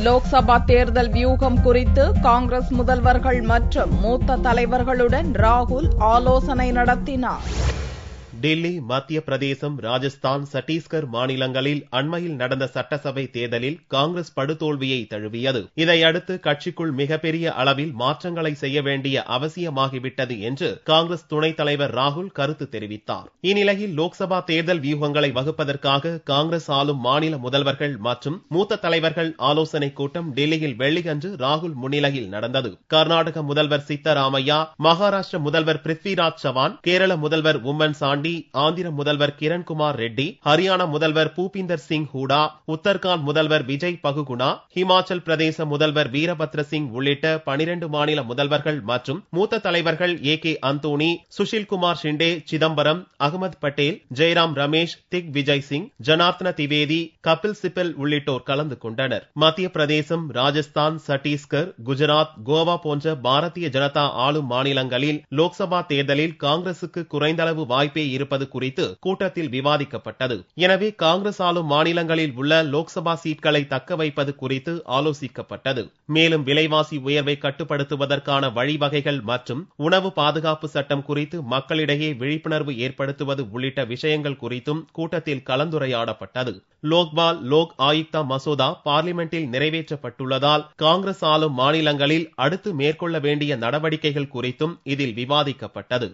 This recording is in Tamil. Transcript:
லோக்சபா தேர்தல் வியூகம் குறித்து காங்கிரஸ் முதல்வர்கள் மற்றும் மூத்த தலைவர்களுடன் ராகுல் ஆலோசனை நடத்தினார். டெல்லி, மத்திய பிரதேசம், ராஜஸ்தான், சத்தீஸ்கர் மாநிலங்களில் அண்மையில் நடந்த சட்டசபை தேர்தலில் காங்கிரஸ் படுதோல்வியை தழுவியது. இதையடுத்து கட்சிக்குள் மிகப்பெரிய அளவில் மாற்றங்களை செய்ய வேண்டிய அவசியமாகிவிட்டது என்று காங்கிரஸ் துணைத் தலைவர் ராகுல் கருத்து தெரிவித்தார். இந்நிலையில் லோக்சபா தேர்தல் வியூகங்களை வகுப்பதற்காக காங்கிரஸ் ஆளும் மாநில முதல்வர்கள் மற்றும் மூத்த தலைவர்கள் ஆலோசனைக் கூட்டம் டெல்லியில் வெள்ளியன்று ராகுல் முன்னிலையில் நடந்தது. கர்நாடக முதல்வர் சித்தராமையா, மகாராஷ்டிர முதல்வர் பிருத்விராஜ் சவான், கேரள முதல்வர் உம்மன் சாண்டி, ஆந்திர முதல்வர் கிரண்குமார் ரெட்டி, ஹரியானா முதல்வர் பூபிந்தர் சிங் ஹூடா, உத்தரகாண்ட் முதல்வர் விஜய் பகுகுணா, ஹிமாச்சல் பிரதேச முதல்வர் வீரபத்ர சிங் உள்ளிட்ட 12 மாநில முதல்வர்கள் மற்றும் மூத்த தலைவர்கள் ஏ.கே. அந்தோணி, சுஷில்குமார் ஷிண்டே, சிதம்பரம், அகமது பட்டேல், ஜெயராம் ரமேஷ், திக் விஜய் சிங், ஜனார்த்தன திவேதி, கபில் சிபல் உள்ளிட்டோர் கலந்து கொண்டனர். மத்திய பிரதேசம், ராஜஸ்தான், சத்தீஸ்கர், குஜராத், கோவா போன்ற பாரதிய ஜனதா ஆளும் மாநிலங்களில் லோக்சபா தேர்தலில் காங்கிரசுக்கு குறைந்தளவு வாய்ப்பே இருப்பது குறித்து கூட்டத்தில் விவாதிக்கப்பட்டது. எனவே காங்கிரஸ் ஆளும் மாநிலங்களில் உள்ள லோக்சபா சீட்களை தக்க வைப்பது குறித்து ஆலோசிக்கப்பட்டது. மேலும் விலைவாசி உயர்வை கட்டுப்படுத்துவதற்கான வழிவகைகள் மற்றும் உணவு பாதுகாப்பு சட்டம் குறித்து மக்களிடையே விழிப்புணர்வு ஏற்படுத்துவது உள்ளிட்ட விஷயங்கள் குறித்தும் கூட்டத்தில் கலந்துரையாடப்பட்டது. லோக்பால், லோக் ஆயுக்தா மசோதா பார்லிமெண்டில் நிறைவேற்றப்பட்டுள்ளதால் காங்கிரஸ் ஆளும் மாநிலங்களில் அடுத்து மேற்கொள்ள வேண்டிய நடவடிக்கைகள் குறித்தும் இதில் விவாதிக்கப்பட்டது.